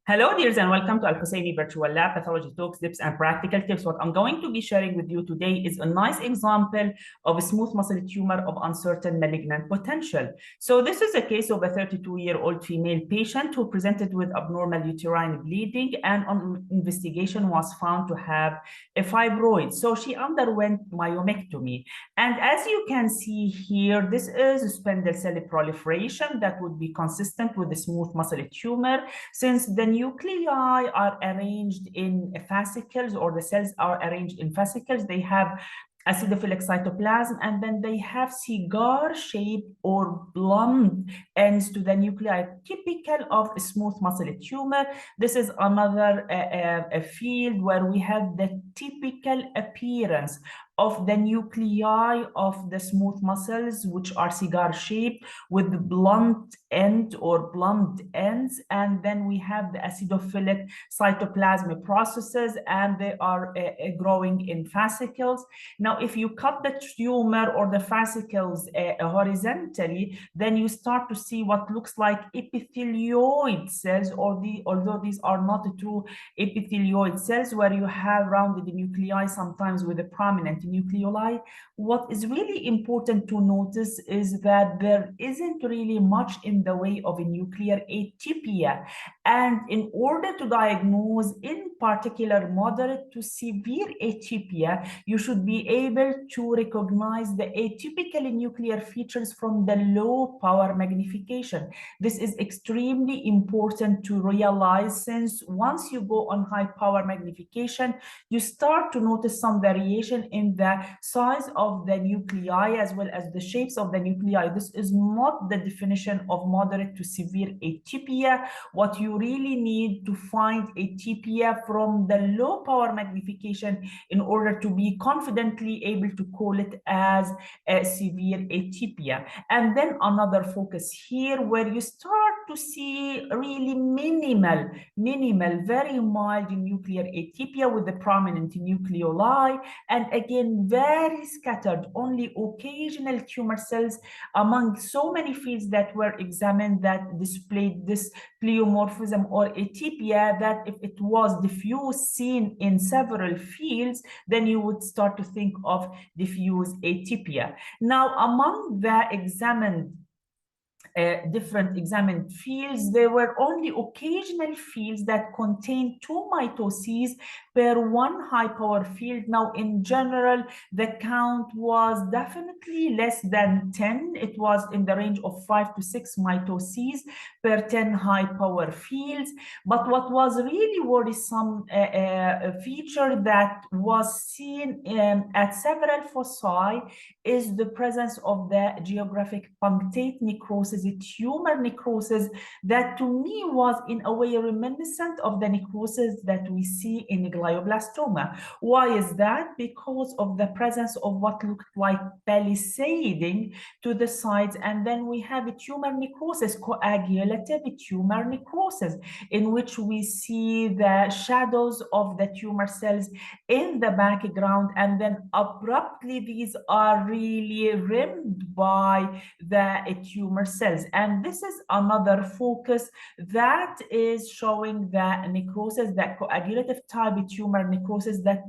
Hello, dears, and welcome to Al-Hussaini Virtual Lab Pathology Talks, Tips, and Practical Tips. What I'm going to be sharing with you today is a nice example of a smooth muscle tumor of uncertain malignant potential. So this is a case of a 32-year-old female patient who presented with abnormal uterine bleeding and on investigation was found to have a fibroid. So she underwent myomectomy. And as you can see here, this is a spindle cell proliferation that would be consistent with the smooth muscle tumor, since the nuclei are arranged in fascicles, or the cells are arranged in fascicles. They have acidophilic cytoplasm, and then they have cigar shape or blunt ends to the nuclei, typical of a smooth muscle tumor. This is another a field where we have the typical appearance of the nuclei of the smooth muscles, which are cigar shaped with blunt end or blunt ends, and then we have the acidophilic cytoplasmic processes, and they are growing in fascicles. Now, if you cut the tumor or the fascicles horizontally, then you start to see what looks like epithelioid cells, although these are not true epithelioid cells, where you have rounded nuclei, sometimes with a prominent nucleoli. What is really important to notice is that there isn't really much in the way of a nuclear atypia. And in order to diagnose, in particular, moderate to severe atypia, you should be able to recognize the atypical nuclear features from the low power magnification. This is extremely important to realize, since once you go on high power magnification, you start to notice some variation in the size of the nuclei as well as the shapes of the nuclei. This is not the definition of moderate to severe atypia. What you really need to find atypia from the low power magnification in order to be confidently able to call it as a severe atypia. And then another focus here, where you start to see really minimal, very mild nuclear atypia with the prominent nucleoli, and again, very scattered, only occasional tumor cells among so many fields that were examined that displayed this pleomorphism or atypia, that if it was diffuse, seen in several fields, then you would start to think of diffuse atypia. Now, among the examined different examined fields, there were only occasional fields that contained 2 mitoses per 1 high power field. Now, in general, the count was definitely less than 10. It was in the range of 5 to 6 mitoses per 10 high power fields. But what was really worrisome feature that was seen at several foci is the presence of the geographic punctate necrosis, tumor necrosis, that to me was in a way reminiscent of the necrosis that we see in glioblastoma. Why is that? Because of the presence of what looked like palisading to the sides, and then we have a tumor necrosis, coagulative tumor necrosis, in which we see the shadows of the tumor cells in the background, and then abruptly these are really rimmed by the tumor cells. And this is another focus that is showing the necrosis, that coagulative type tumor necrosis, that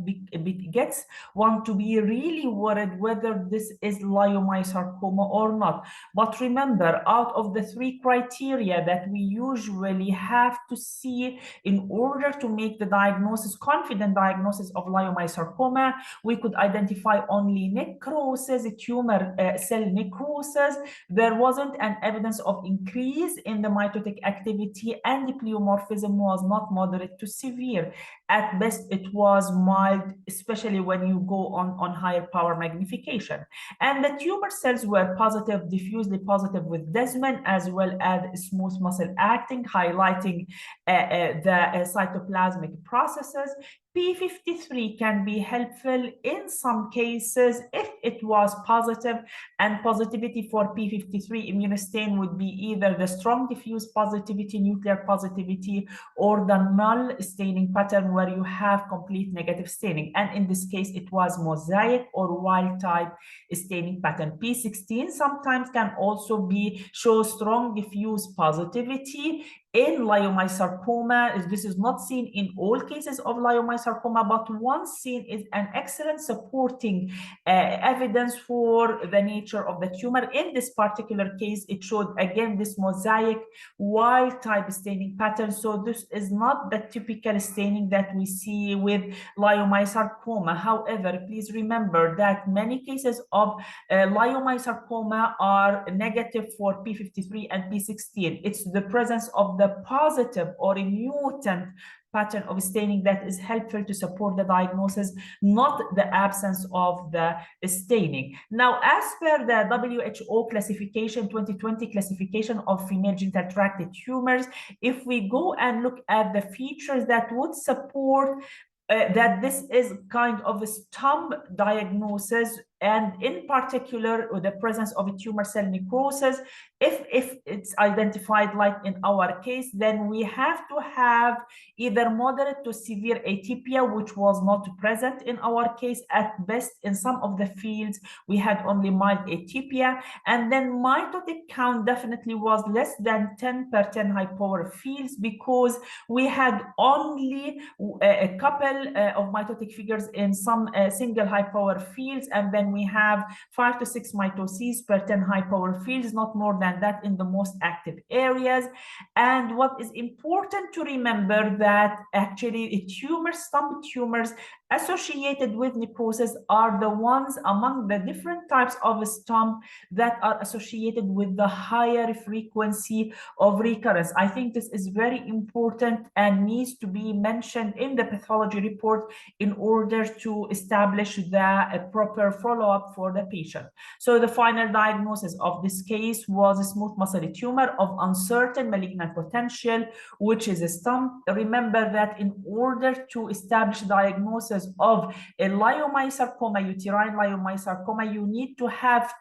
gets one to be really worried whether this is leiomyosarcoma or not. But remember, out of the 3 criteria that we usually have to see in order to make the diagnosis, confident diagnosis of leiomyosarcoma, we could identify only necrosis, tumor cell necrosis. There wasn't an evidence of increase in the mitotic activity, and the pleomorphism was not moderate to severe. At best, it was mild, especially when you go on higher power magnification. And the tumor cells were positive, diffusely positive with desmin, as well as smooth muscle acting, highlighting the cytoplasmic processes. P53 can be helpful in some cases if it was positive, and positivity for P53 immunostain would be either the strong diffuse positivity, nuclear positivity, or the null staining pattern where you have complete negative staining. And in this case, it was mosaic or wild type staining pattern. P16 sometimes can also show strong diffuse positivity in leiomyosarcoma. This is not seen in all cases of leiomyosarcoma, but once seen is an excellent supporting evidence for the nature of the tumor. In this particular case, it showed again this mosaic wild type staining pattern. So this is not the typical staining that we see with leiomyosarcoma. However, please remember that many cases of leiomyosarcoma are negative for p53 and p16. It's the presence of the positive or a mutant pattern of staining that is helpful to support the diagnosis, not the absence of the staining. Now, as per the WHO classification, 2020 classification of female genital tract tumors, if we go and look at the features that would support that this is kind of a STUMP diagnosis, and in particular the presence of a tumor cell necrosis, if it's identified like in our case, then we have to have either moderate to severe atypia, which was not present in our case. At best, in some of the fields, we had only mild atypia, and then mitotic count definitely was less than 10 per 10 high power fields, because we had only a couple of mitotic figures in some single high power fields, and then we have 5 to 6 mitoses per 10 high power fields, not more than that in the most active areas. And what is important to remember that actually STUMP tumors associated with necrosis are the ones among the different types of STUMP that are associated with the higher frequency of recurrence. I think this is very important and needs to be mentioned in the pathology report in order to establish the proper follow-up for the patient. So the final diagnosis of this case was a smooth muscle tumor of uncertain malignant potential, which is a STUMP. Remember that in order to establish diagnosis of a leiomyosarcoma, uterine leiomyosarcoma, you need to have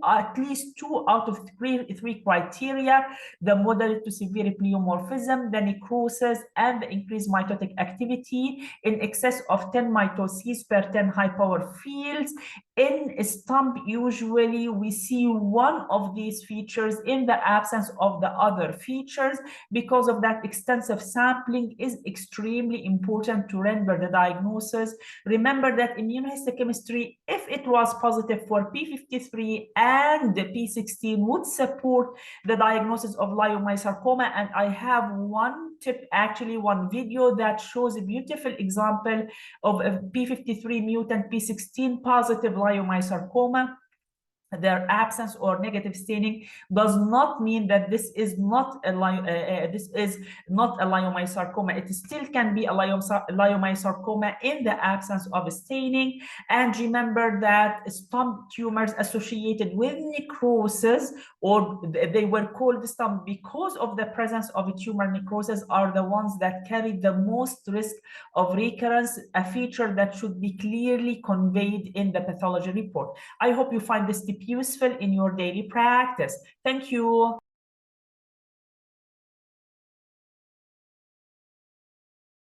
at least two out of three criteria: the moderate to severe pleomorphism, the necrosis, and the increased mitotic activity in excess of 10 mitoses per 10 high power fields. In STUMP, usually we see one of these features in the absence of the other features. Because of that, extensive sampling is extremely important to render the diagnosis. Remember that immunohistochemistry, if it was positive for p53 and p16, would support the diagnosis of leiomyosarcoma. And I have one tip, actually one video, that shows a beautiful example of a p53 mutant p16 positive leiomyosarcoma. Their absence or negative staining does not mean that this is not a leiomyosarcoma. It still can be a leiomyosarcoma in the absence of staining. And remember that STUMP tumors associated with necrosis, or they were called STUMP because of the presence of a tumor necrosis, are the ones that carry the most risk of recurrence, a feature that should be clearly conveyed in the pathology report. I hope you find this tip useful in your daily practice. Thank you.